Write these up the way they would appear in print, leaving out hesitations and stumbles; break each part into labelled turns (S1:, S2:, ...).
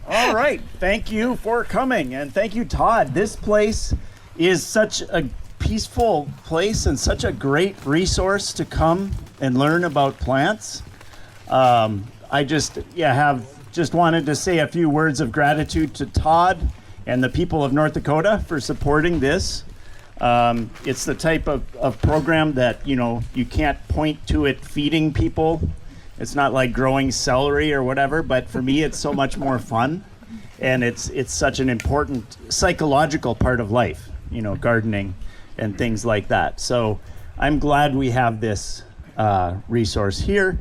S1: All right. Thank you for coming, and thank you, Todd. This place is such a peaceful place and such a great resource to come and learn about plants. I just wanted to say a few words of gratitude to Todd and the people of North Dakota for supporting this. It's the type of program that, you can't point to it feeding people. It's not like growing celery or whatever, but for me, it's so much more fun. And it's such an important psychological part of life, gardening and things like that. So I'm glad we have this resource here.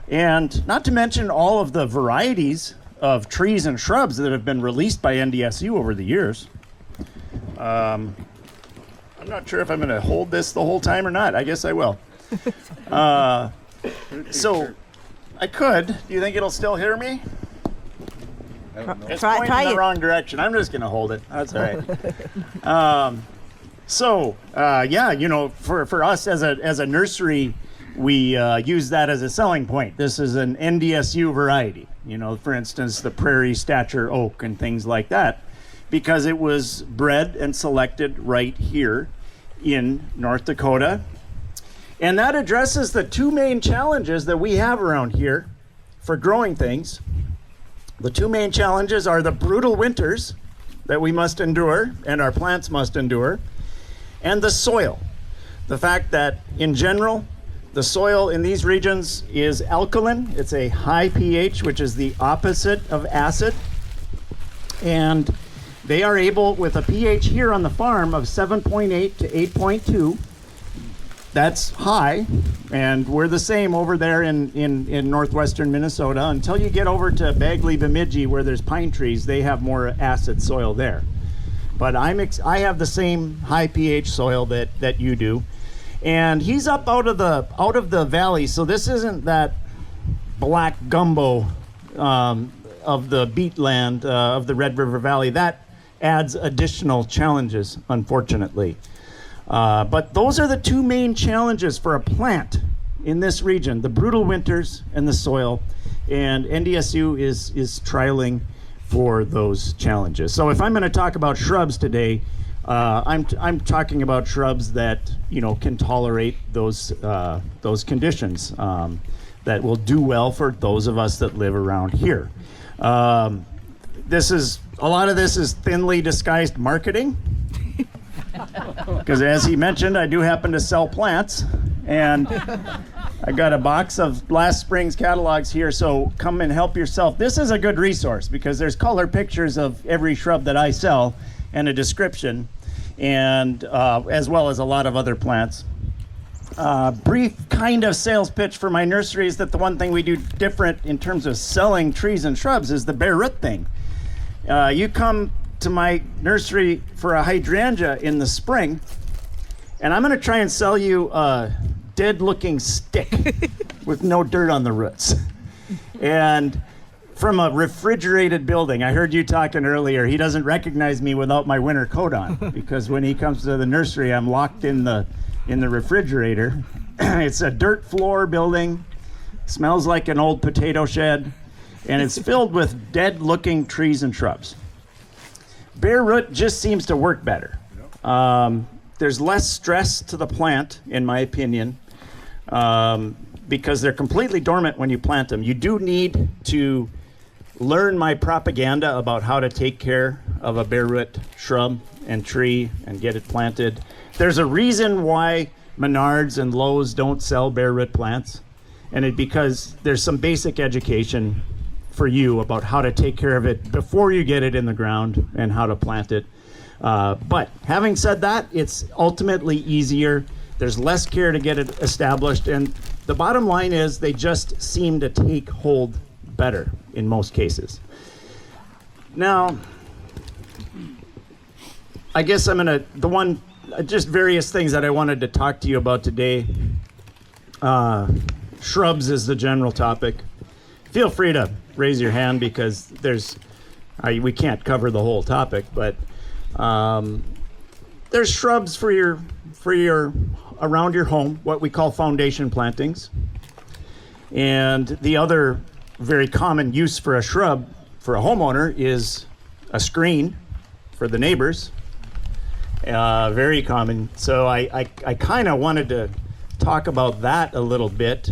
S1: And not to mention all of the varieties of trees and shrubs that have been released by NDSU over the years. I'm not sure if I'm going to hold this the whole time or not. I guess I will. So I could. Do you think it'll still hear me? It's pointing in the wrong direction. I'm just going to hold it. That's all right. For us as a nursery, we use that as a selling point. This is an NDSU variety, for instance, the prairie stature oak and things like that, because it was bred and selected right here in North Dakota. And that addresses the two main challenges that we have around here for growing things. The two main challenges are the brutal winters that we must endure and our plants must endure, and the soil. The fact that, in general, the soil in these regions is alkaline. It's a high pH, which is the opposite of acid. And they are able, with a pH here on the farm of 7.8 to 8.2, that's high, and we're the same over there in northwestern Minnesota. Until you get over to Bagley, Bemidji, where there's pine trees, they have more acid soil there. But I have the same high pH soil that you do. And he's up out of the valley, so this isn't that black gumbo of the beet land of the Red River Valley. That adds additional challenges, unfortunately. But those are the two main challenges for a plant in this region: the brutal winters and the soil. And NDSU is trialing for those challenges. So if I'm going to talk about shrubs today, I'm talking about shrubs that can tolerate those conditions that will do well for those of us that live around here. A lot of this is thinly disguised marketing, because as he mentioned, I do happen to sell plants, and I got a box of last spring's catalogs here, so come and help yourself. This is a good resource because there's color pictures of every shrub that I sell and a description, and as well as a lot of other plants. Brief kind of sales pitch for my nursery is that the one thing we do different in terms of selling trees and shrubs is the bare root thing. You come to my nursery for a hydrangea in the spring, and I'm going to try and sell you a dead-looking stick with no dirt on the roots. And from a refrigerated building. I heard you talking earlier. He doesn't recognize me without my winter coat on, because when he comes to the nursery, I'm locked in the refrigerator. It's a dirt floor building, smells like an old potato shed, and it's filled with dead-looking trees and shrubs. Bare root just seems to work better. There's less stress to the plant, in my opinion, because they're completely dormant when you plant them. You do need to learn my propaganda about how to take care of a bare root shrub and tree and get it planted. There's a reason why Menards and Lowe's don't sell bare root plants, and because there's some basic education for you about how to take care of it before you get it in the ground and how to plant it. But having said that, it's ultimately easier. There's less care to get it established, and the bottom line is they just seem to take hold better in most cases. Now, I guess just various things that I wanted to talk to you about today. Shrubs is the general topic. Feel free to raise your hand, because we can't cover the whole topic, but there's shrubs for your around your home, what we call foundation plantings. And the other very common use for a shrub for a homeowner is a screen for the neighbors. Very common. So I kind of wanted to talk about that a little bit.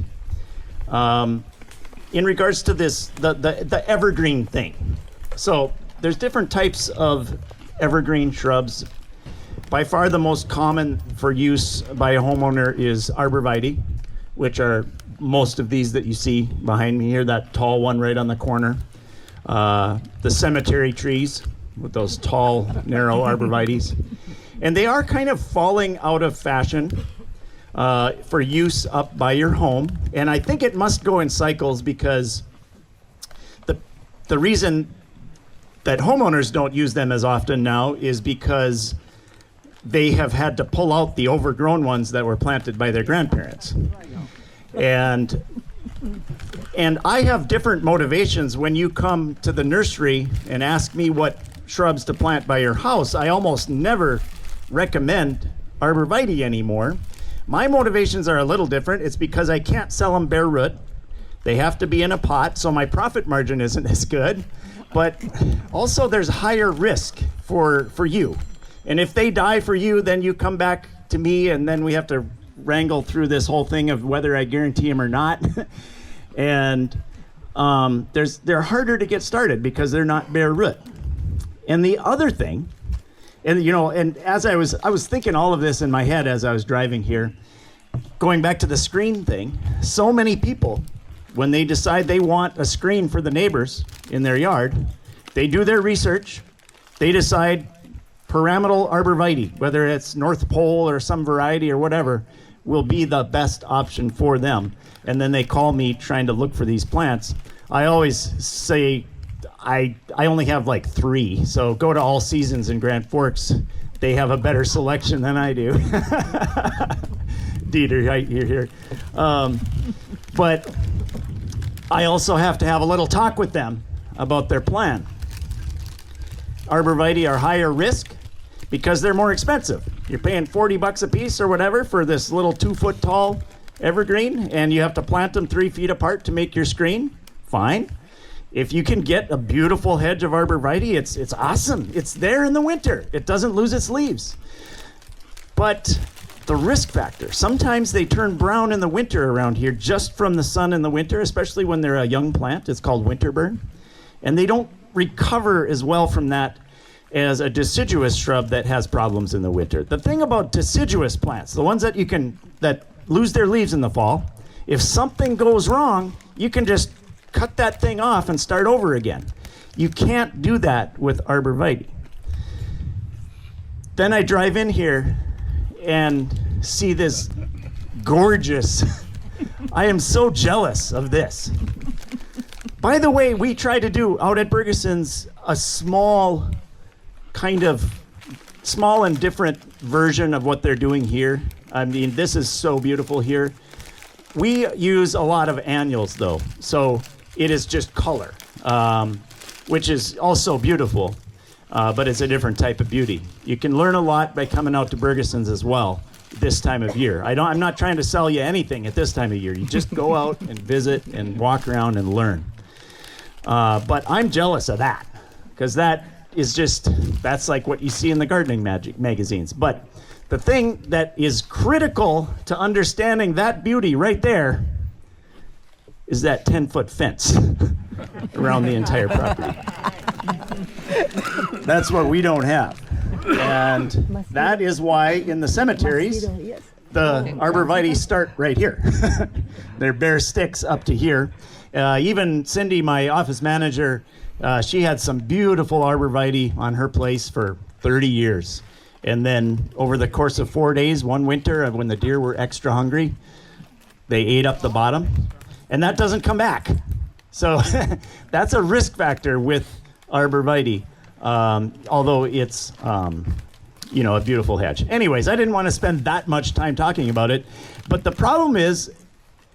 S1: In regards to this, the evergreen thing. So there's different types of evergreen shrubs. By far the most common for use by a homeowner is arborvitae, which are most of these that you see behind me here, that tall one right on the corner. The cemetery trees with those tall, narrow arborvitaes. And they are kind of falling out of fashion for use up by your home. And I think it must go in cycles because the reason that homeowners don't use them as often now is because they have had to pull out the overgrown ones that were planted by their grandparents. And I have different motivations. When you come to the nursery and ask me what shrubs to plant by your house, I almost never recommend arborvitae anymore. My motivations are a little different. It's because I can't sell them bare root. They have to be in a pot, so my profit margin isn't as good. But also there's higher risk for you. And if they die for you, then you come back to me, and then we have to wrangle through this whole thing of whether I guarantee them or not. And they're harder to get started because they're not bare root. And the other thing, and as I was thinking all of this in my head as I was driving here, going back to the screen thing, so many people, when they decide they want a screen for the neighbors in their yard, they do their research, they decide pyramidal arborvitae, whether it's North Pole or some variety or whatever, will be the best option for them. And then they call me trying to look for these plants. I always say I only have like 3, so go to All Seasons in Grand Forks. They have a better selection than I do. Dieter, you're here. But I also have to have a little talk with them about their plan. Arborvitae are higher risk because they're more expensive. You're paying $40 a piece or whatever for this little 2-foot tall evergreen, and you have to plant them 3 feet apart to make your screen. Fine. If you can get a beautiful hedge of arborvitae, it's awesome. It's there in the winter. It doesn't lose its leaves. But the risk factor, sometimes they turn brown in the winter around here just from the sun in the winter, especially when they're a young plant. It's called winter burn. And they don't recover as well from that as a deciduous shrub that has problems in the winter. The thing about deciduous plants, the ones that that lose their leaves in the fall, if something goes wrong, you can just cut that thing off and start over again. You can't do that with arborvitae. Then I drive in here and see this gorgeous, I am so jealous of this. By the way, we try to do out at Bergeson's a small and different version of what they're doing here. I mean, this is so beautiful here. We use a lot of annuals though, so it is just color, which is also beautiful, but it's a different type of beauty. You can learn a lot by coming out to Bergeson's as well this time of year. I'm not trying to sell you anything at this time of year. You just go out and visit and walk around and learn. But I'm jealous of that, because that's like what you see in the gardening magazines. But the thing that is critical to understanding that beauty right there is that 10-foot fence around the entire property. That's what we don't have. And that is why in the cemeteries, the arborvitae start right here. They're bare sticks up to here. Even Cindy, my office manager, she had some beautiful arborvitae on her place for 30 years. And then over the course of 4 days, one winter, when the deer were extra hungry, they ate up the bottom. And that doesn't come back. So that's a risk factor with arborvitae, although it's a beautiful hedge. Anyways, I didn't want to spend that much time talking about it. But the problem is,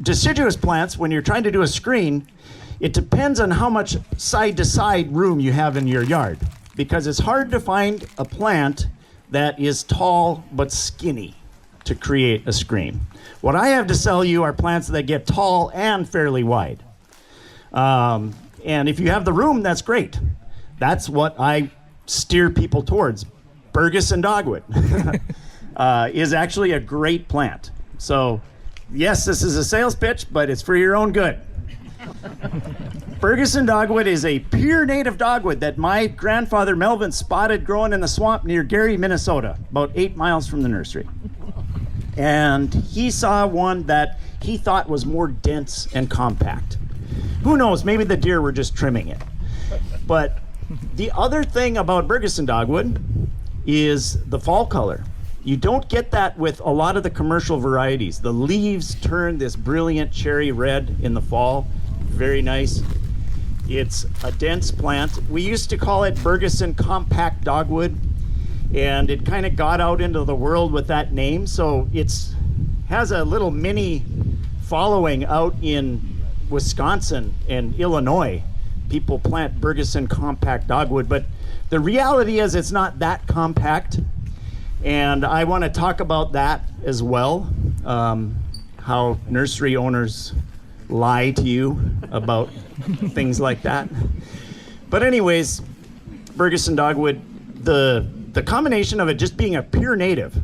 S1: deciduous plants, when you're trying to do a screen, it depends on how much side-to-side room you have in your yard, because it's hard to find a plant that is tall but skinny to create a screen. What I have to sell you are plants that get tall and fairly wide. And if you have the room, that's great. That's what I steer people towards. Bergeson dogwood is actually a great plant. So, yes, this is a sales pitch, but it's for your own good. Bergeson dogwood is a pure native dogwood that my grandfather Melvin spotted growing in the swamp near Gary, Minnesota, about 8 miles from the nursery. And he saw one that he thought was more dense and compact. Who knows, maybe the deer were just trimming it. But the other thing about Bergeson dogwood is the fall color. You don't get that with a lot of the commercial varieties. The leaves turn this brilliant cherry red in the fall. Very nice. It's a dense plant. We used to call it Bergeson compact dogwood, and it kind of got out into the world with that name. So it's has a little mini following out in Wisconsin and Illinois. People plant Bergeson compact dogwood, but the reality is it's not that compact. And I want to talk about that as well, how nursery owners lie to you about things like that. But anyways, Bergeson dogwood, the combination of it just being a pure native,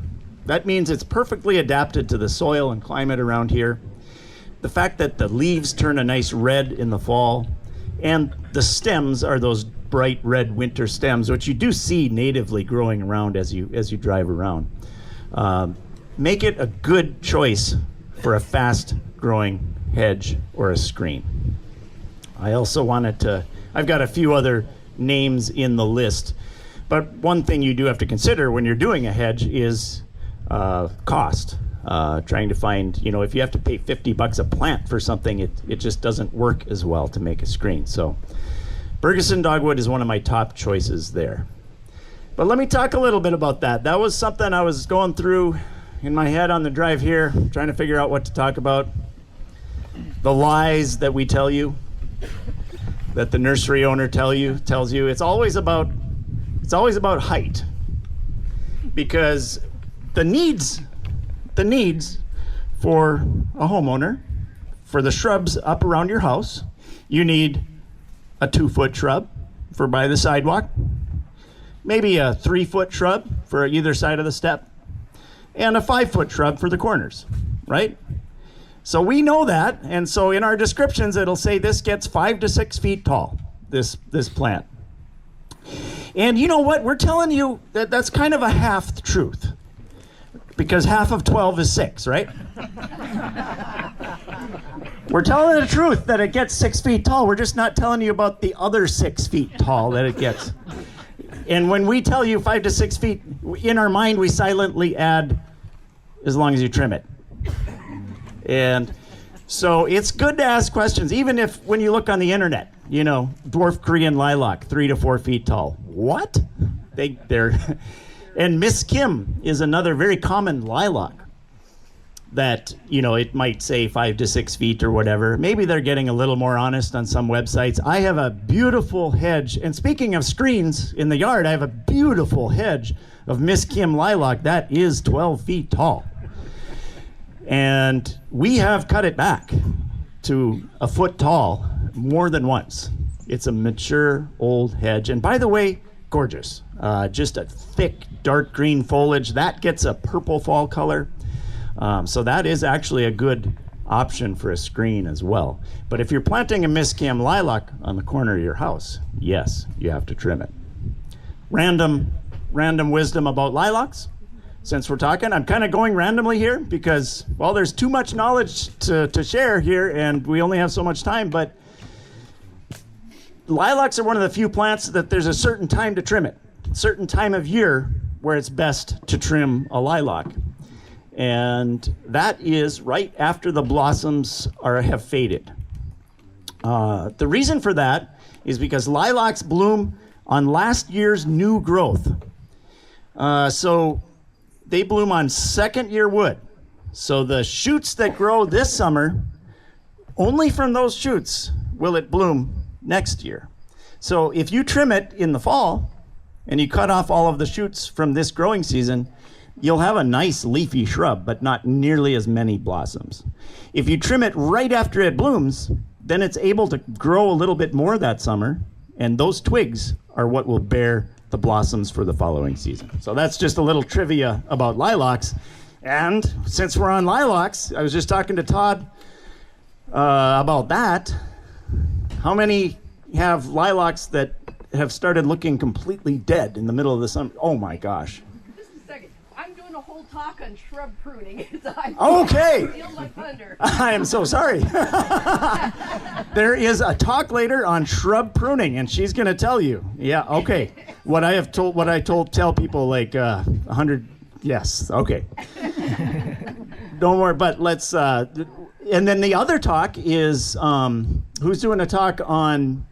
S1: that means it's perfectly adapted to the soil and climate around here. The fact that the leaves turn a nice red in the fall, and the stems are those bright red winter stems, which you do see natively growing around as you drive around. Make it a good choice for a fast growing hedge or a screen. I also wanted to, I've got a few other names in the list, but one thing you do have to consider when you're doing a hedge is cost. Trying to find, if you have to pay $50 a plant for something, it just doesn't work as well to make a screen. So Bergeson dogwood is one of my top choices there. But let me talk a little bit about that. That was something I was going through in my head on the drive here, trying to figure out what to talk about. The lies that we tell you, that the nursery owner tells you, it's always about height. Because the needs for a homeowner, for the shrubs up around your house, you need a 2-foot shrub for by the sidewalk, maybe a 3-foot shrub for either side of the step, and a 5-foot shrub for the corners, right? So we know that, and so in our descriptions it'll say this gets 5 to 6 feet tall, this plant. And you know what? We're telling you that that's kind of a half truth, because half of 12 is 6, right? We're telling the truth that it gets 6 feet tall. We're just not telling you about the other 6 feet tall that it gets. And when we tell you 5 to 6 feet, in our mind we silently add, as long as you trim it. And so it's good to ask questions, even if when you look on the internet, dwarf Korean lilac, 3 to 4 feet tall. What? They're and Miss Kim is another very common lilac that, it might say 5 to 6 feet or whatever. Maybe they're getting a little more honest on some websites. I have a beautiful hedge, and speaking of screens in the yard, I have a beautiful hedge of Miss Kim lilac that is 12 feet tall. And we have cut it back to a foot tall more than once. It's a mature old hedge. And by the way, gorgeous. Just a thick, dark green foliage. That gets a purple fall color. So that is actually a good option for a screen as well. But if you're planting a Miss Kim lilac on the corner of your house, yes, you have to trim it. Random wisdom about lilacs. Since we're talking, I'm kind of going randomly here because, well, there's too much knowledge to share here and we only have so much time, but lilacs are one of the few plants that there's a certain time to trim it, certain time of year where it's best to trim a lilac. And that is right after the blossoms have faded. The reason for that is because lilacs bloom on last year's new growth. So they bloom on second year wood. So the shoots that grow this summer, only from those shoots will it bloom next year. So if you trim it in the fall and you cut off all of the shoots from this growing season, you'll have a nice leafy shrub, but not nearly as many blossoms. If you trim it right after it blooms, then it's able to grow a little bit more that summer, and those twigs are what will bear the blossoms for the following season. So that's just a little trivia about lilacs. And since we're on lilacs, I was just talking to Todd about that. How many have lilacs that have started looking completely dead in the middle of the summer? Oh my gosh.
S2: Just a second. I'm doing a whole talk on shrub pruning.
S1: Okay.
S2: Feel my thunder.
S1: I am so sorry. There is a talk later on shrub pruning, and she's going to tell you. Yeah, okay. What I tell people like 100. Yes, okay. Don't worry, but let's. And then the other talk is who's doing a talk on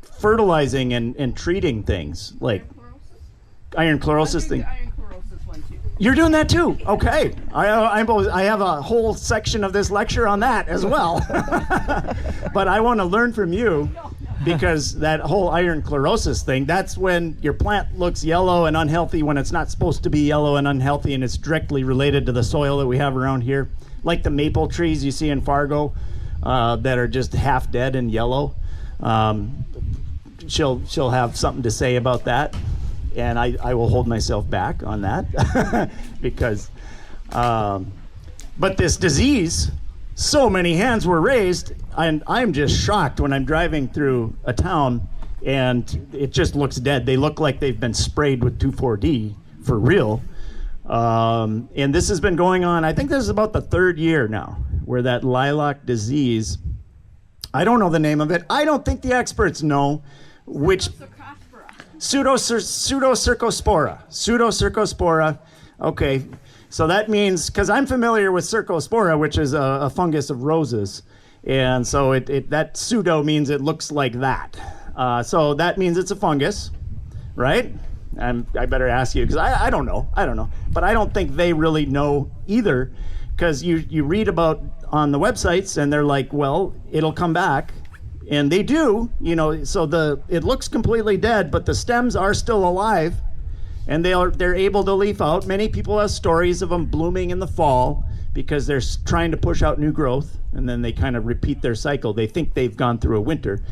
S1: fertilizing and treating things like iron chlorosis thing.
S2: Iron chlorosis one too.
S1: You're doing that too. Okay, I have a whole section of this lecture on that as well. But I want to learn from you because that whole iron chlorosis thing, that's when your plant looks yellow and unhealthy when it's not supposed to be yellow and unhealthy, and it's directly related to the soil that we have around here, like the maple trees you see in Fargo that are just half dead and yellow. She'll have something to say about that, and I will hold myself back on that because but this disease, so many hands were raised, and I'm just shocked when I'm driving through a town and it just looks dead. They look like they've been sprayed with 2,4-D for real. And this has been going on, I think this is about the third year now, where that lilac disease, I don't know the name of it. I don't think the experts know which. Pseudocercospora. Okay, so that means, because I'm familiar with cercospora, which is a fungus of roses, and so that pseudo means it looks like that. So that means it's a fungus, right? I better ask you, because I don't know, but I don't think they really know either, because you read about on the websites and they're like, well, it'll come back, and they do, so it looks completely dead, but the stems are still alive, and they're able to leaf out. Many people have stories of them blooming in the fall because they're trying to push out new growth, and then they kind of repeat their cycle. They think they've gone through a winter,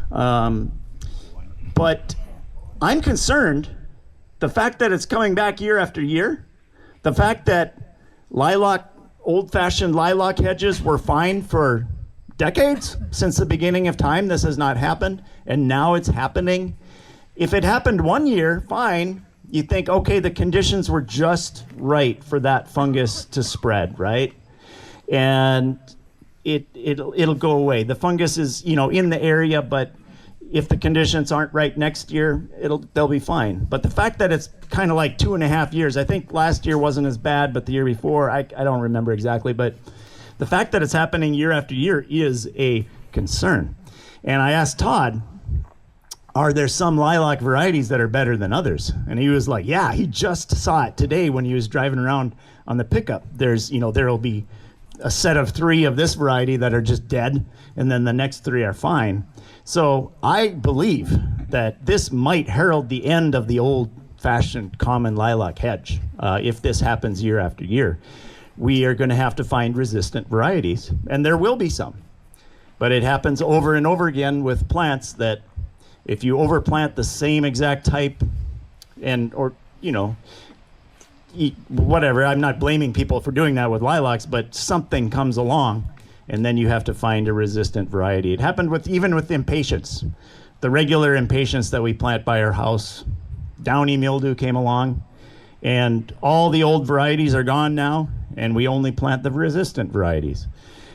S1: but I'm concerned. The fact that it's coming back year after year, the fact that old-fashioned lilac hedges were fine for decades, since the beginning of time, this has not happened, and now it's happening. If it happened one year, fine. You think, okay, the conditions were just right for that fungus to spread, right? And it'll go away. The fungus is, in the area, but if the conditions aren't right next year, they'll be fine. But the fact that it's kind of like 2.5 years, I think last year wasn't as bad, but the year before, I don't remember exactly, but the fact that it's happening year after year is a concern. And I asked Todd, are there some lilac varieties that are better than others? And he was like, yeah, he just saw it today when he was driving around on the pickup. There'll be a set of 3 of this variety that are just dead, and then the next 3 are fine. So I believe that this might herald the end of the old-fashioned common lilac hedge if this happens year after year. We are going to have to find resistant varieties, and there will be some. But it happens over and over again with plants that if you overplant the same exact type whatever, I'm not blaming people for doing that with lilacs, but something comes along, and then you have to find a resistant variety. It happened even with impatiens. The regular impatiens that we plant by our house, downy mildew came along, and all the old varieties are gone now, and we only plant the resistant varieties.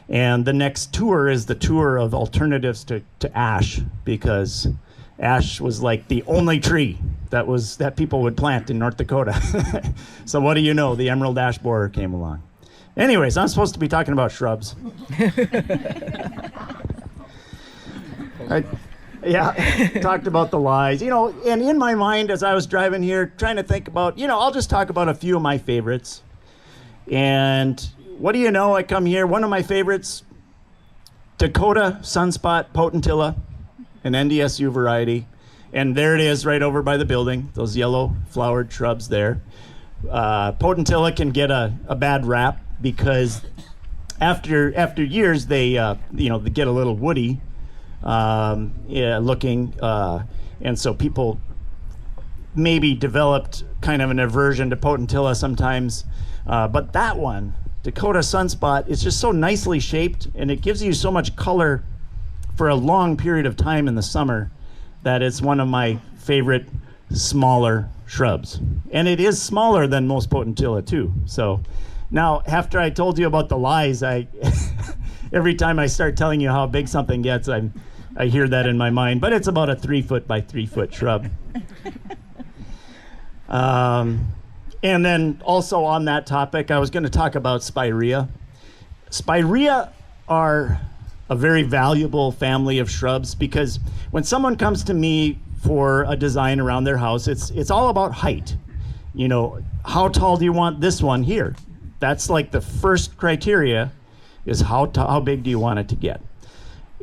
S1: And the next tour is the tour of alternatives to ash, because ash was like the only tree that people would plant in North Dakota. So what do you know? The emerald ash borer came along. Anyways, I'm supposed to be talking about shrubs. Talked about the lies. And in my mind as I was driving here, trying to think about, I'll just talk about a few of my favorites. And what do you know? I come here, one of my favorites, Dakota Sunspot Potentilla, an NDSU variety. And there it is right over by the building, those yellow flowered shrubs there. Potentilla can get a bad rap because after years, they they get a little woody looking, and so people maybe developed kind of an aversion to potentilla sometimes. But that one, Dakota Sunspot, is just so nicely shaped, and it gives you so much color for a long period of time in the summer that it's one of my favorite smaller shrubs. And it is smaller than most potentilla too. So now, after I told you about the lies, I every time I start telling you how big something gets, I hear that in my mind. But it's about a 3 foot by 3 foot shrub. And then also on that topic, I was going to talk about spirea. Spirea are a very valuable family of shrubs because when someone comes to me for a design around their house, it's all about height. You know, how tall do you want this one here? That's like the first criteria, is how big do you want it to get?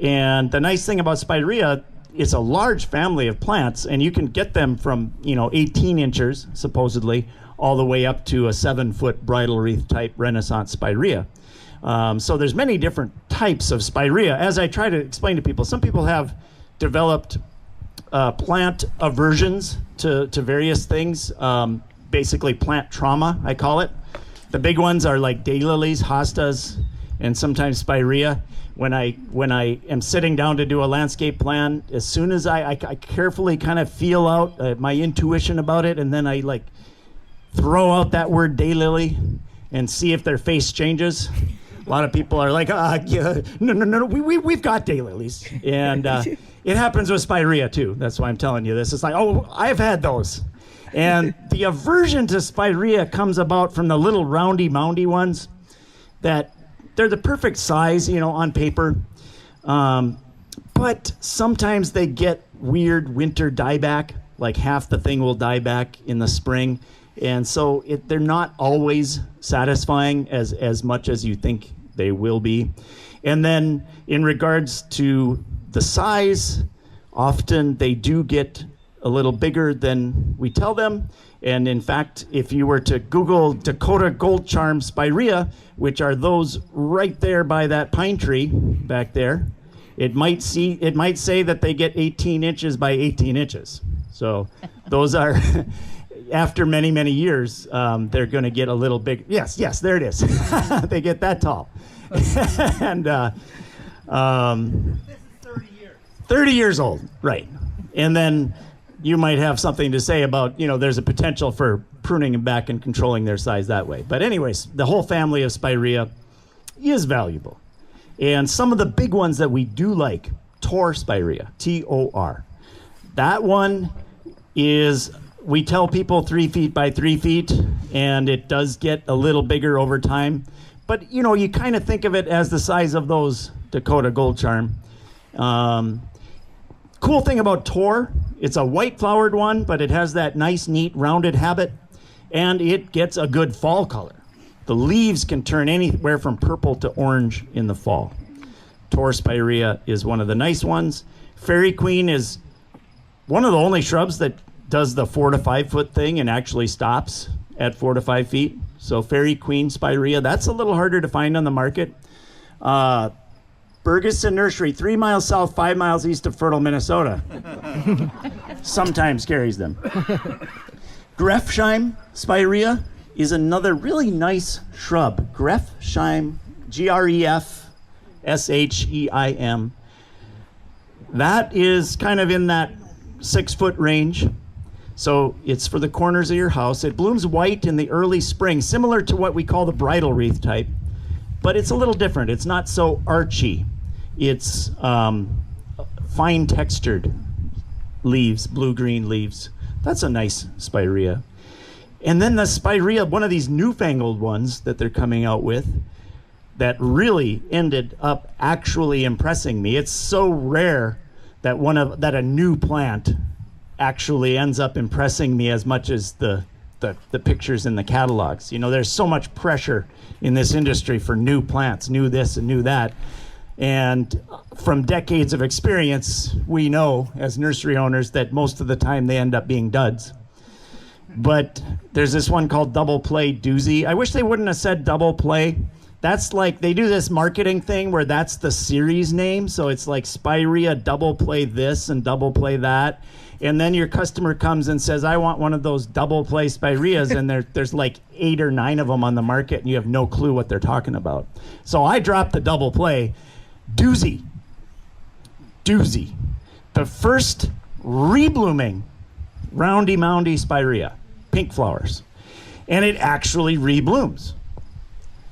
S1: And the nice thing about spirea, it's a large family of plants, and you can get them from 18 inches supposedly all the way up to a 7-foot bridal wreath type Renaissance spirea. So there's many different types of spirea. As I try to explain to people, some people have developed plant aversions to various things, basically plant trauma, I call it. The big ones are like daylilies, hostas, and sometimes spirea. When I am sitting down to do a landscape plan, as soon as I carefully kind of feel out my intuition about it, and then I like throw out that word daylily and see if their face changes. A lot of people are like, yeah, no, we've got daylilies. And it happens with spirea too. That's why I'm telling you this. It's like, oh, I've had those. And the aversion to spirea comes about from the little roundy moundy ones that they're the perfect size, on paper. But sometimes they get weird winter dieback, like half the thing will die back in the spring. And so they're not always satisfying as much as you think they will be. And then in regards to the size, often they do get a little bigger than we tell them. And in fact, if you were to Google Dakota Gold Charm spirea, which are those right there by that pine tree back there, it might say that they get 18 inches by 18 inches. So those are, after many, many years, they're going to get a little big. Yes, there it is. They get that tall. And this is 30 years. 30 years old, right. And then you might have something to say about, there's a potential for pruning them back and controlling their size that way. But anyways, the whole family of spirea is valuable. And some of the big ones that we do like, Tor spirea, T-O-R. That one is, we tell people 3 feet by 3 feet, and it does get a little bigger over time. But, you kind of think of it as the size of those Dakota Gold Charm. Cool thing about Tor, it's a white flowered one, but it has that nice, neat, rounded habit, and it gets a good fall color. The leaves can turn anywhere from purple to orange in the fall. Tor spirea is one of the nice ones. Fairy Queen is one of the only shrubs that does the 4 to 5 foot thing and actually stops at 4 to 5 feet. So Fairy Queen spirea, that's a little harder to find on the market. Bergeson Nursery, 3 miles south, 5 miles east of Fertile, Minnesota. Sometimes carries them. Grefsheim spirea is another really nice shrub. Grefsheim, Grefsheim. That is kind of in that 6 foot range. So it's for the corners of your house. It blooms white in the early spring, similar to what we call the bridal wreath type. But it's a little different. It's not so archy. It's fine textured leaves, blue-green leaves. That's a nice spirea. And then the spirea, one of these newfangled ones that they're coming out with, that really ended up actually impressing me. It's so rare that a new plant actually ends up impressing me as much as the pictures in the catalogs. There's so much pressure in this industry for new plants, new this and new that. And from decades of experience, we know as nursery owners that most of the time they end up being duds. But there's this one called Double Play Doozy. I wish they wouldn't have said Double Play. That's like, they do this marketing thing where that's the series name. So it's like Spirea double play this and double play that. And then your customer comes and says, I want one of those double play Spireas, and there's like 8 or 9 of them on the market, and you have no clue what they're talking about. So I dropped the double play. Doozy. The first reblooming roundy moundy Spirea, pink flowers. And it actually reblooms.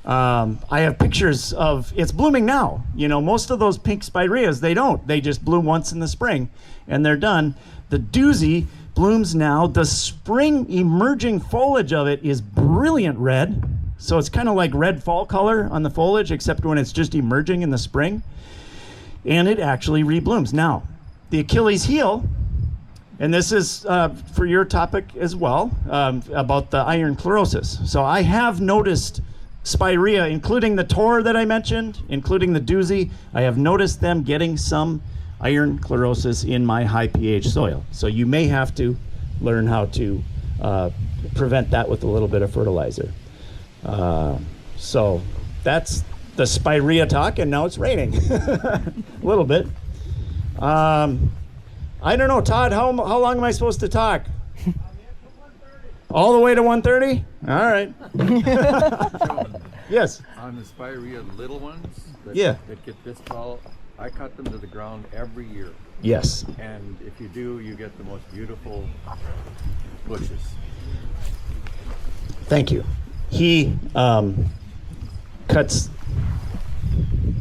S1: I have pictures of, it's blooming now. You know, most of those pink Spireas, they don't. They just bloom once in the spring and they're done. The doozy blooms now. The spring emerging foliage of it is brilliant red. So it's kind of like red fall color on the foliage, except when it's just emerging in the spring. And it actually reblooms. Now, the Achilles heel, and this is for your topic as well, about the iron chlorosis. So I have noticed Spirea, including the tor that I mentioned, including the doozy, I have noticed them getting some iron chlorosis in my high pH soil. So you may have to learn how to prevent that with a little bit of fertilizer. So that's the Spirea talk, and now it's raining a little bit. I don't know, Todd, how long am I supposed to talk? All the way to 1:30? All right. Yes.
S3: On the Spirea little ones that get this tall, I cut them to the ground every year.
S1: Yes.
S3: And if you do, you get the most beautiful bushes.
S1: Thank you. He cuts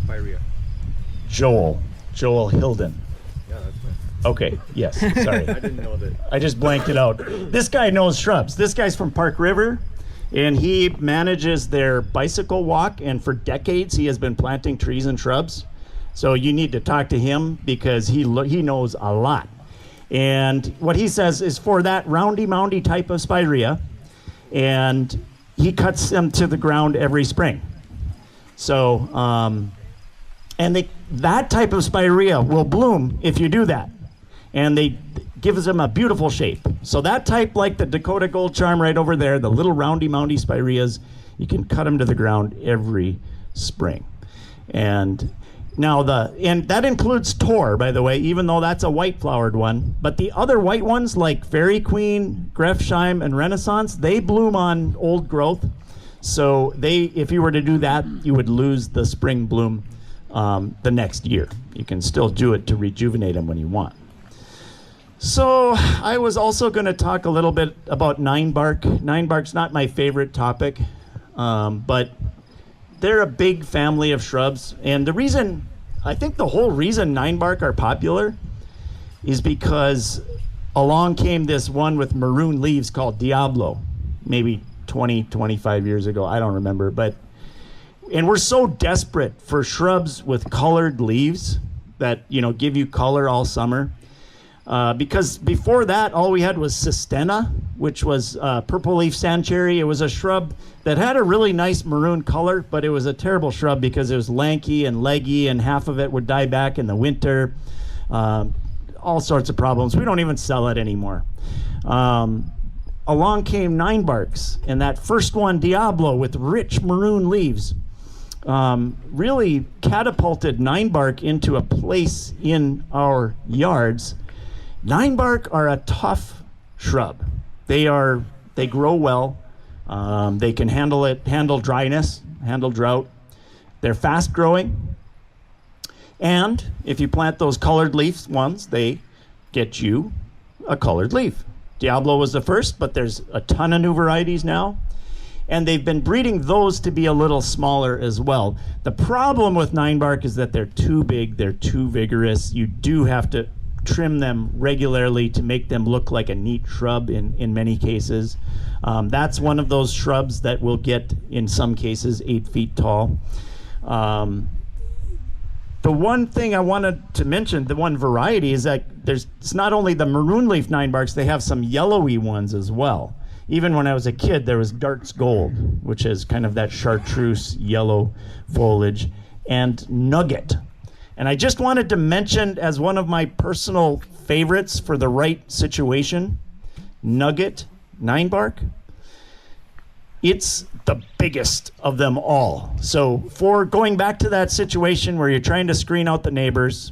S3: Spirea.
S1: Joel Hilden.
S3: Yeah, that's right.
S1: Okay, yes, sorry.
S3: I didn't know that.
S1: I just blanked it out. This guy knows shrubs. This guy's from Park River, and he manages their bicycle walk, and for decades he has been planting trees and shrubs. So you need to talk to him because he knows a lot. And what he says is for that roundy moundy type of Spirea, and he cuts them to the ground every spring. So, that type of Spirea will bloom if you do that. And they gives them a beautiful shape. So that type, like the Dakota Gold Charm right over there, the little roundy moundy Spireas, you can cut them to the ground every spring. And now and that includes tor, by the way, even though that's a white flowered one. But the other white ones like Fairy Queen, Grefsheim, and Renaissance, they bloom on old growth. So if you were to do that, you would lose the spring bloom the next year. You can still do it to rejuvenate them when you want. So I was also going to talk a little bit about ninebark. Ninebark's not my favorite topic, but they're a big family of shrubs. And I think the whole reason ninebark are popular is because along came this one with maroon leaves called Diablo, maybe 20, 25 years ago. I don't remember. And we're so desperate for shrubs with colored leaves that, give you color all summer. Because before that, all we had was Sistena, which was purple leaf sand cherry. It was a shrub that had a really nice maroon color, but it was a terrible shrub because it was lanky and leggy, and half of it would die back in the winter. All sorts of problems. We don't even sell it anymore. Along came ninebarks, and that first one, Diablo, with rich maroon leaves, really catapulted ninebark into a place in our yards. Ninebark are a tough shrub. They grow well. They can handle dryness, handle drought. They're fast growing. And if you plant those colored leaf ones, they get you a colored leaf. Diablo was the first, but there's a ton of new varieties now. And they've been breeding those to be a little smaller as well. The problem with ninebark is that they're too big, they're too vigorous. You do have to trim them regularly to make them look like a neat shrub in many cases. That's one of those shrubs that will get, in some cases, 8 feet tall. The one thing I wanted to mention, the one variety, is that it's not only the maroon leaf ninebarks, they have some yellowy ones as well. Even when I was a kid, there was Dart's Gold, which is kind of that chartreuse yellow foliage, and Nugget. And I just wanted to mention, as one of my personal favorites for the right situation, Nugget ninebark. It's the biggest of them all. So for going back to that situation where you're trying to screen out the neighbors,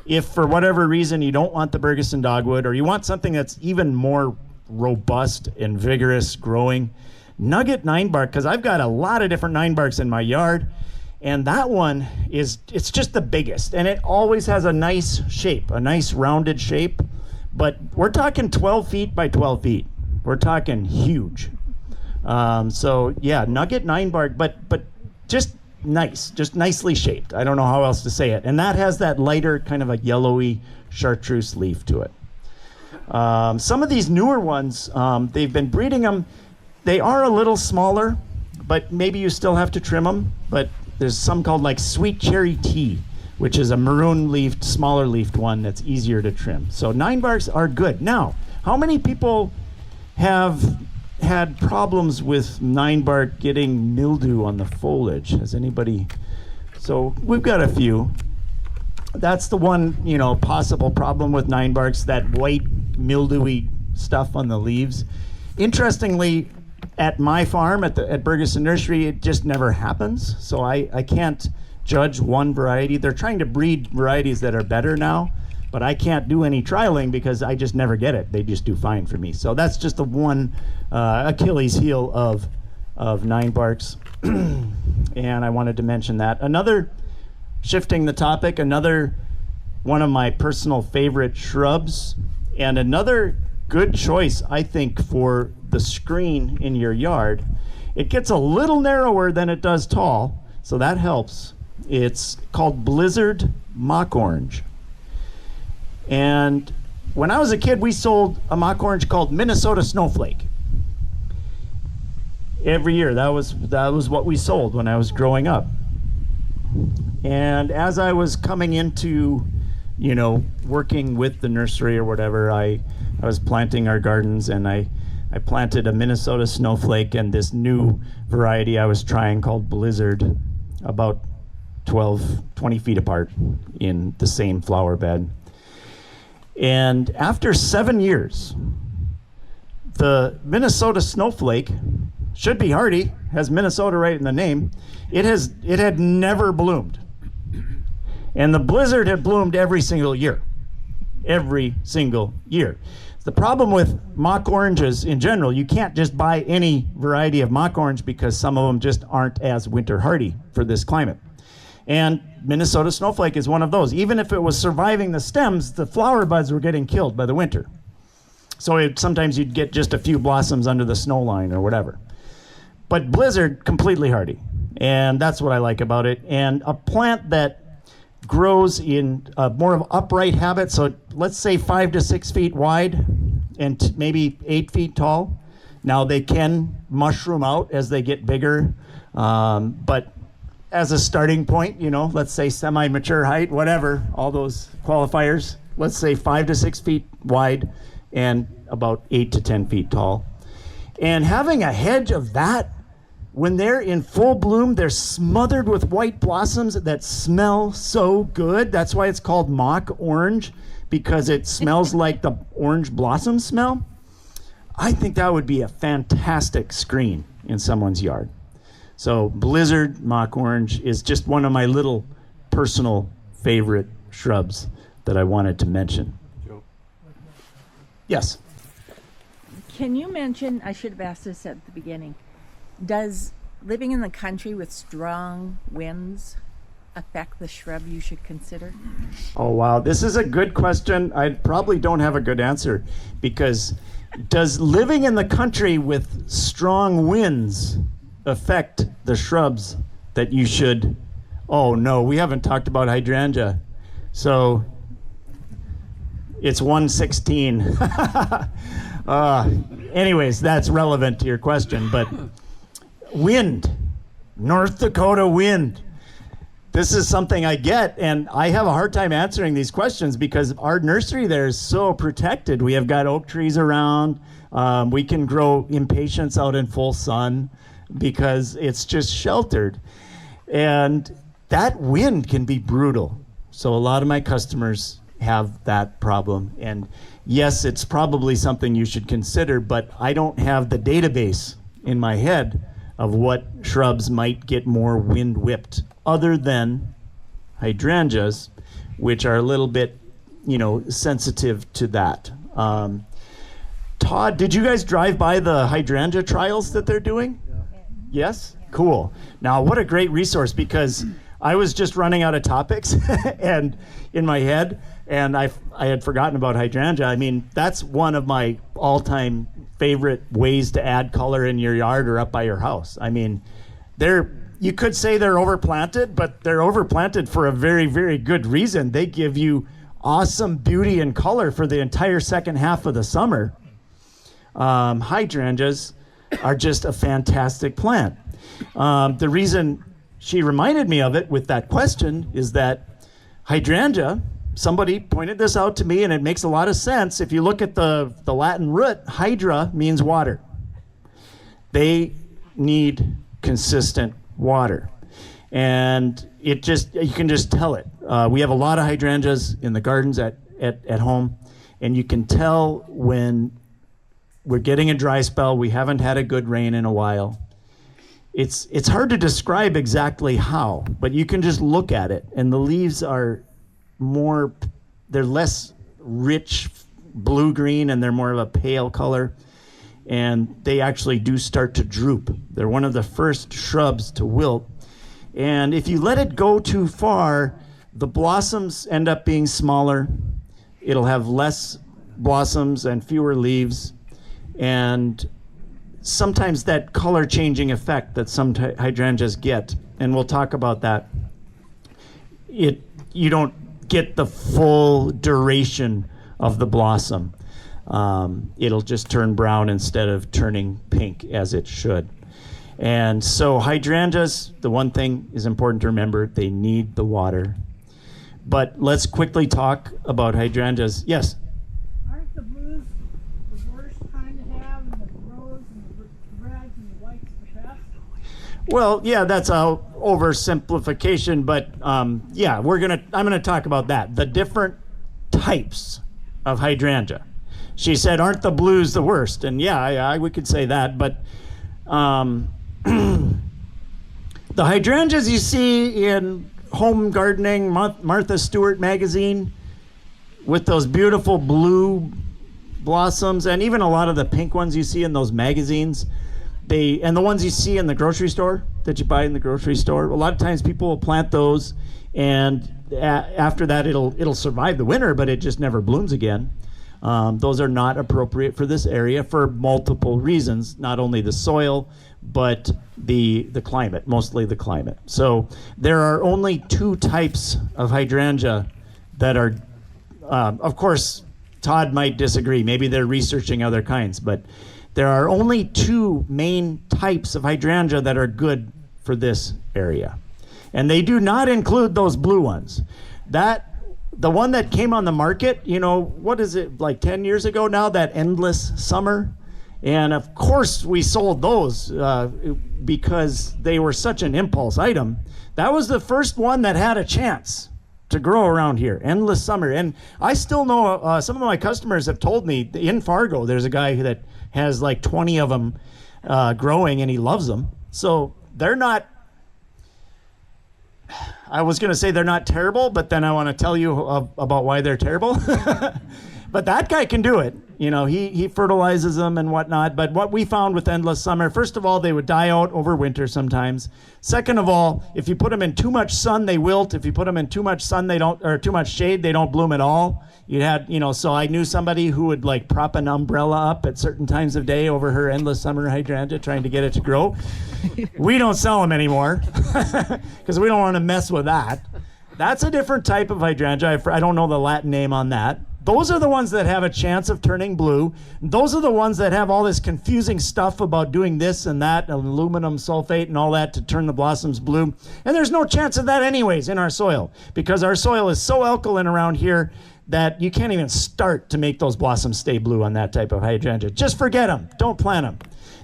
S1: if for whatever reason you don't want the Bergeson dogwood, or you want something that's even more robust and vigorous growing, Nugget 9-bark, because I've got a lot of different 9-barks in my yard, and that one it's just the biggest, and it always has a nice shape, a nice rounded shape, but we're talking 12 feet by 12 feet. We're talking huge. So yeah, Nugget 9-bark, but just nice, just nicely shaped. I don't know how else to say it. And that has that lighter kind of a yellowy chartreuse leaf to it. Some of these newer ones, they've been breeding them. They are a little smaller, but maybe you still have to trim them. But there's some called like Sweet Cherry Tea, which is a maroon leafed, smaller leafed one that's easier to trim. So 9-barks are good. Now, how many people have had problems with 9-bark getting mildew on the foliage? Has anybody? So we've got a few. That's the one, possible problem with 9-barks, that white mildewy stuff on the leaves. Interestingly, at my farm, at Bergeson Nursery, it just never happens. So I can't judge one variety. They're trying to breed varieties that are better now, but I can't do any trialing because I just never get it. They just do fine for me. So that's just the one Achilles heel of 9-barks. And I wanted to mention that. Another, shifting the topic, another one of my personal favorite shrubs, and another good choice, I think, for the screen in your yard. It gets a little narrower than it does tall, so that helps. It's called Blizzard Mock Orange. And when I was a kid, we sold a mock orange called Minnesota Snowflake. Every year, that was what we sold when I was growing up. And as I was coming into, working with the nursery or whatever, I was planting our gardens, and I planted a Minnesota Snowflake and this new variety I was trying called Blizzard, about 20 feet apart in the same flower bed. And after 7 years, the Minnesota Snowflake should be hardy, has Minnesota right in the name. It had never bloomed. And the Blizzard had bloomed every single year. Every single year. The problem with mock oranges in general, you can't just buy any variety of mock orange because some of them just aren't as winter hardy for this climate. And Minnesota Snowflake is one of those. Even if it was surviving the stems, the flower buds were getting killed by the winter. So sometimes you'd get just a few blossoms under the snow line or whatever. But Blizzard, completely hardy. And that's what I like about it. And a plant that grows in more of upright habit, so let's say 5 to 6 feet wide and maybe 8 feet tall. Now they can mushroom out as they get bigger, but as a starting point, let's say semi-mature height, whatever, all those qualifiers, let's say 5 to 6 feet wide and about 8 to 10 feet tall. And having a hedge of that, when they're in full bloom, they're smothered with white blossoms that smell so good. That's why it's called mock orange, because it smells like the orange blossom smell. I think that would be a fantastic screen in someone's yard. So Blizzard Mock Orange is just one of my little personal favorite shrubs that I wanted to mention.
S3: Joe?
S1: Yes.
S4: Can you mention, I should have asked this at the beginning, does living in the country with strong winds affect the shrub you should consider?
S1: Oh, wow. This is a good question. I probably don't have a good answer, because does living in the country with strong winds affect the shrubs that you should? Oh no, we haven't talked about hydrangea. So it's 116. Anyways, that's relevant to your question, but wind, North Dakota wind. This is something I get, and I have a hard time answering these questions because our nursery there is so protected. We have got oak trees around. We can grow impatiens out in full sun because it's just sheltered. And that wind can be brutal. So a lot of my customers have that problem. And yes, it's probably something you should consider, but I don't have the database in my head of what shrubs might get more wind whipped, other than hydrangeas, which are a little bit, sensitive to that. Todd, did you guys drive by the hydrangea trials that they're doing? Yes? Cool. Now, what a great resource, because I was just running out of topics and in my head, and I had forgotten about hydrangea. I mean, that's one of my all-time favorite ways to add color in your yard or up by your house. I mean, you could say they're overplanted, but they're overplanted for a very, very good reason. They give you awesome beauty and color for the entire second half of the summer. Hydrangeas are just a fantastic plant. The reason she reminded me of it with that question is that hydrangea, somebody pointed this out to me, and it makes a lot of sense. If you look at the Latin root, hydra means water. They need consistent water. And you can just tell it. We have a lot of hydrangeas in the gardens at home, and you can tell when we're getting a dry spell, we haven't had a good rain in a while. It's hard to describe exactly how, but you can just look at it, and the leaves are they're less rich blue-green, and they're more of a pale color, and they actually do start to droop. They're one of the first shrubs to wilt, and if you let it go too far, the blossoms end up being smaller. It'll have less blossoms and fewer leaves, and sometimes that color changing effect that some hydrangeas get, and we'll talk about that, you don't get the full duration of the blossom. It'll just turn brown instead of turning pink as it should. And so hydrangeas, the one thing is important to remember, they need the water. But let's quickly talk about hydrangeas. Yes?
S2: Aren't the blues the worst kind to have, and the rose and the reds and the whites the best?
S1: Well, yeah, that's a oversimplification, but yeah, I'm gonna talk about that. The different types of hydrangea. She said, "Aren't the blues the worst?" And yeah, we could say that, but the hydrangeas you see in Home Gardening, Martha Stewart magazine, with those beautiful blue blossoms, and even a lot of the pink ones you see in those magazines, and the ones you see in the grocery store that you buy in the grocery store, a lot of times people will plant those, and after that it'll survive the winter, but it just never blooms again. Those are not appropriate for this area for multiple reasons, not only the soil, but the climate, mostly the climate. So there are only two types of hydrangea that are, of course, Todd might disagree. Maybe they're researching other kinds, but there are only two main types of hydrangea that are good for this area. And they do not include those blue ones. The one that came on the market, what is it, like 10 years ago now, that Endless Summer? And of course we sold those because they were such an impulse item. That was the first one that had a chance to grow around here, Endless Summer. And I still know some of my customers have told me in Fargo, there's a guy that has like 20 of them growing, and he loves them. So they're not, I was going to say they're not terrible, but then I want to tell you about why they're terrible. But that guy can do it. He fertilizes them and whatnot. But what we found with Endless Summer, first of all, they would die out over winter sometimes. Second of all, if you put them in too much sun, they wilt. If you put them in too much sun, or too much shade, they don't bloom at all. So I knew somebody who would like prop an umbrella up at certain times of day over her Endless Summer hydrangea, trying to get it to grow. We don't sell them anymore because we don't want to mess with that. That's a different type of hydrangea. I don't know the Latin name on that. Those are the ones that have a chance of turning blue. Those are the ones that have all this confusing stuff about doing this and that, aluminum sulfate and all that to turn the blossoms blue. And there's no chance of that anyways in our soil, because our soil is so alkaline around here that you can't even start to make those blossoms stay blue on that type of hydrangea. Just forget them. Don't plant them.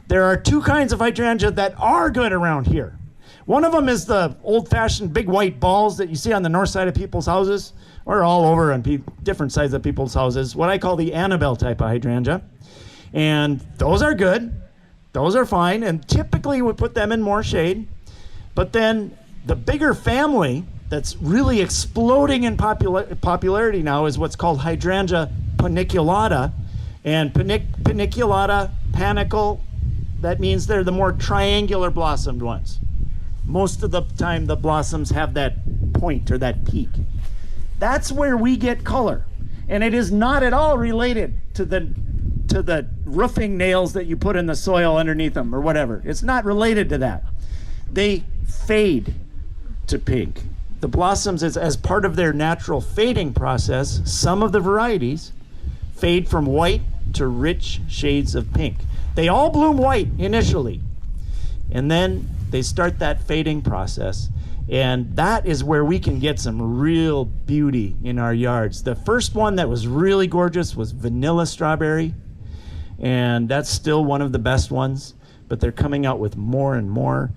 S1: There are two kinds of hydrangea that are good around here. One of them is the old-fashioned big white balls that you see on the north side of people's houses, or all over on different sides of people's houses, what I call the Annabelle type of hydrangea. And those are good, Those are fine, and typically we put them in more shade. But then the bigger family that's really exploding in popularity now is what's called Hydrangea paniculata. And paniculata, panicle, that means they're the more triangular blossomed ones. Most of the time the blossoms have that point or that peak. That's where we get color. And it is not at all related to the roofing nails that you put in the soil underneath them or whatever. It's not related to that. They fade to pink. The blossoms, as part of their natural fading process, some of the varieties fade from white to rich shades of pink. They all bloom white initially, and then they start that fading process. And that is where we can get some real beauty in our yards. The first one that was really gorgeous was vanilla strawberry, and that's still one of the best ones, but they're coming out with more and more.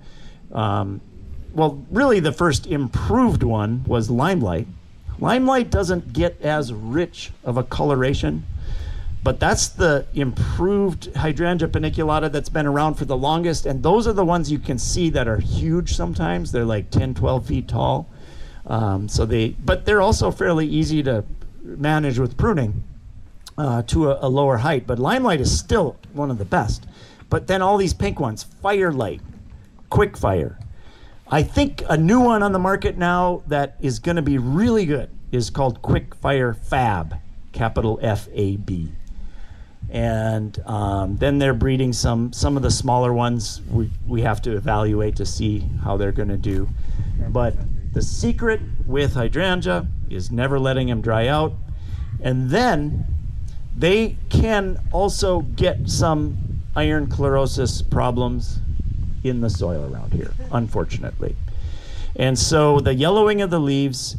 S1: Well, really the first improved one was Limelight. Limelight doesn't get as rich of a coloration, but that's the improved Hydrangea paniculata that's been around for the longest, and those are the ones you can see that are huge sometimes. They're like 10, 12 feet tall. But they're also fairly easy to manage with pruning to a lower height. But Limelight is still one of the best. But then all these pink ones, Firelight, Quick Fire. I think a new one on the market now that is going to be really good is called Quick Fire Fab, capital F-A-B. And then they're breeding some of the smaller ones. We have to evaluate to see how they're going to do. But the secret with hydrangea is never letting them dry out. And then they can also get some iron chlorosis problems in the soil around here, unfortunately. And so the yellowing of the leaves,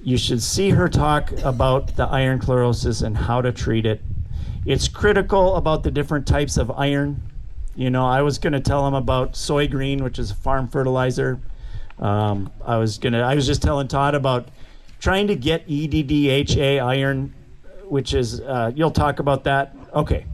S1: you should see her talk about the iron chlorosis and how to treat it. It's critical about the different types of iron. You know, I was going to tell them about soy green, which is a farm fertilizer. I was just telling Todd about trying to get EDDHA iron, which is, you'll talk about that. Okay.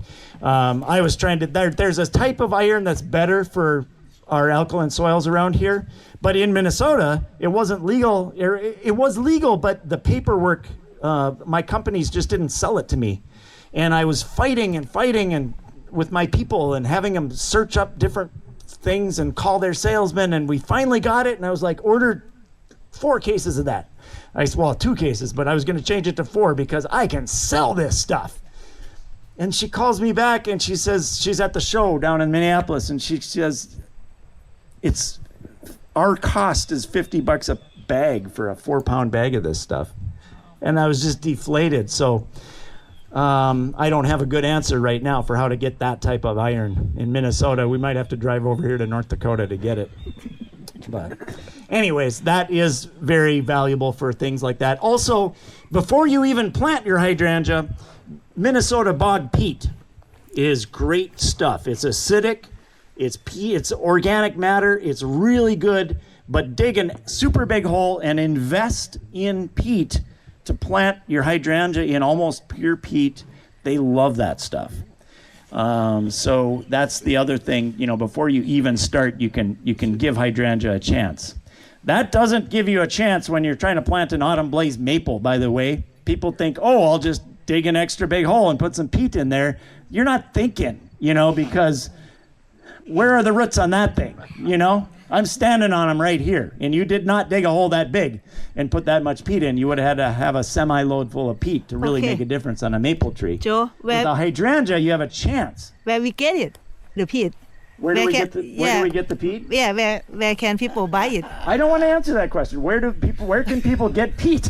S1: I was trying to, there's a type of iron that's better for our alkaline soils around here, but in Minnesota, it wasn't legal. It was legal, but the paperwork, my companies just didn't sell it to me. And I was fighting and with my people and having them search up different things and call their salesmen, and we finally got it, and I was like, ordered 4 cases of that. I said, well, 2 cases, but I was going to change it to 4 because I can sell this stuff. And she calls me back and she says, she's at the show down in Minneapolis, and she says, our cost is $50 a bag for a 4-pound bag of this stuff. And I was just deflated. So I don't have a good answer right now for how to get that type of iron in Minnesota. We might have to drive over here to North Dakota to get it. But anyways, that is very valuable for things like that. Also, before you even plant your hydrangea, Minnesota bog peat is great stuff. It's acidic, it's organic matter, it's really good, but dig a super big hole and invest in peat to plant your hydrangea in almost pure peat. They love that stuff. So that's the other thing, you know, before you even start, you can give hydrangea a chance. That doesn't give you a chance when you're trying to plant an autumn blaze maple, by the way. People think, oh, I'll just dig an extra big hole and put some peat in there. You're not thinking, you know, because where are the roots on that thing, you know? I'm standing on them right here, and you did not dig a hole that big and put that much peat in. You would have had to have a semi-load full of peat to really make a difference on a maple tree.
S5: Joe,
S1: with the hydrangea, you have a chance.
S5: Where we get it, the peat?
S1: Where do we get the peat?
S5: Yeah, where can people buy it?
S1: I don't want to answer that question. Where can people get peat?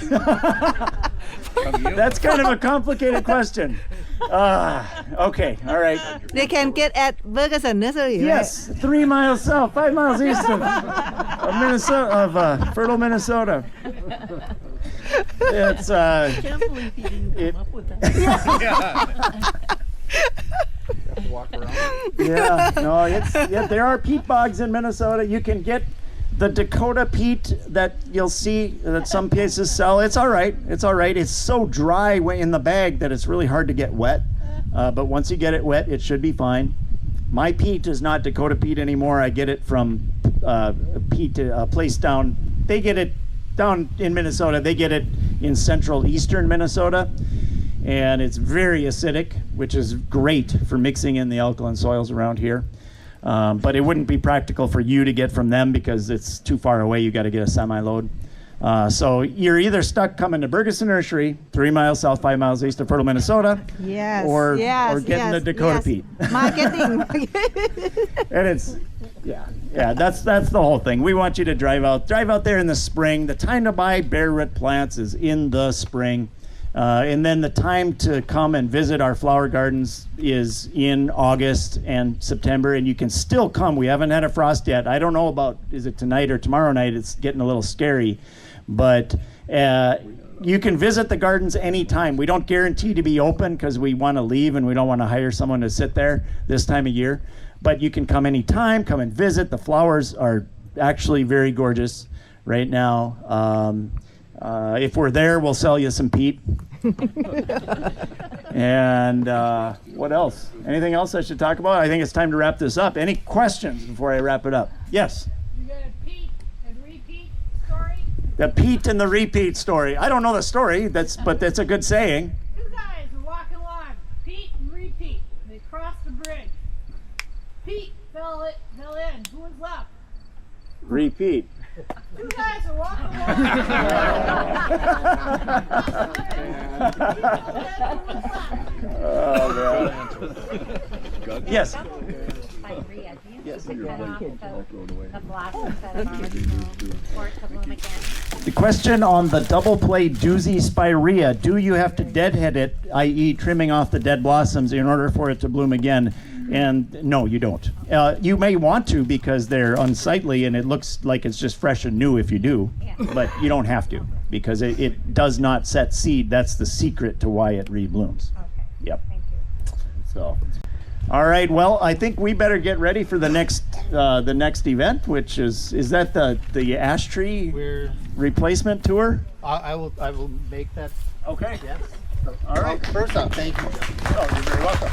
S1: That's kind of a complicated question. Okay, all right.
S5: They can get at Bergeson Nursery,
S1: yes, right? 3 miles south, 5 miles east of Minnesota, fertile Minnesota. It's
S2: I can't believe he didn't come up with that.
S3: Walk around.
S1: There are peat bogs in Minnesota. You can get the Dakota peat that you'll see that some places sell. It's all right. It's so dry in the bag that it's really hard to get wet. But once you get it wet, it should be fine. My peat is not Dakota peat anymore. I get it from peat, a place down. They get it down in Minnesota. They get it in central eastern Minnesota. And it's very acidic, which is great for mixing in the alkaline soils around here. But it wouldn't be practical for you to get from them because it's too far away. You got to get a semi-load. So you're either stuck coming to Bergeson Nursery, 3 miles south, 5 miles east of Fertile, Minnesota,
S5: Yes.
S1: or
S5: yes,
S1: getting
S5: yes,
S1: the Dakota
S5: yes.
S1: peat.
S5: Marketing.
S1: And it's, yeah, that's the whole thing. We want you to drive out there in the spring. The time to buy bare root plants is in the spring. And then the time to come and visit our flower gardens is in August and September, and you can still come. We haven't had a frost yet. I don't know about, is it tonight or tomorrow night? It's getting a little scary, but you can visit the gardens anytime. We don't guarantee to be open because we want to leave and we don't want to hire someone to sit there this time of year, but you can come anytime, come and visit. The flowers are actually very gorgeous right now. If we're there, we'll sell you some peat. And what else? Anything else I should talk about? I think it's time to wrap this up. Any questions before I wrap it up? Yes?
S2: You got a peat and repeat story?
S1: The peat and the repeat story. I don't know the story, but that's a good saying.
S2: Two guys are walking along, Pete and repeat. They crossed the bridge. Pete fell in. Who was left?
S1: Repeat.
S2: Two guys are walking along.
S1: Yes.
S6: Yes. The blossoms that have already blown for it to bloom again.
S1: The question on the double play doozy spirea, do you have to deadhead it, i.e. trimming off the dead blossoms in order for it to bloom again? And no, you don't. You may want to because they're unsightly and it looks like it's just fresh and new if you do, but you don't have to because it does not set seed. That's the secret to why it reblooms.
S6: Okay.
S1: Yep.
S6: Thank you.
S1: So, all right. Well, I think we better get ready for the next event, which is that the ash tree replacement tour?
S7: I will make that.
S1: Okay.
S7: Yes.
S1: All right.
S7: First off, thank you.
S1: Oh, you're very welcome.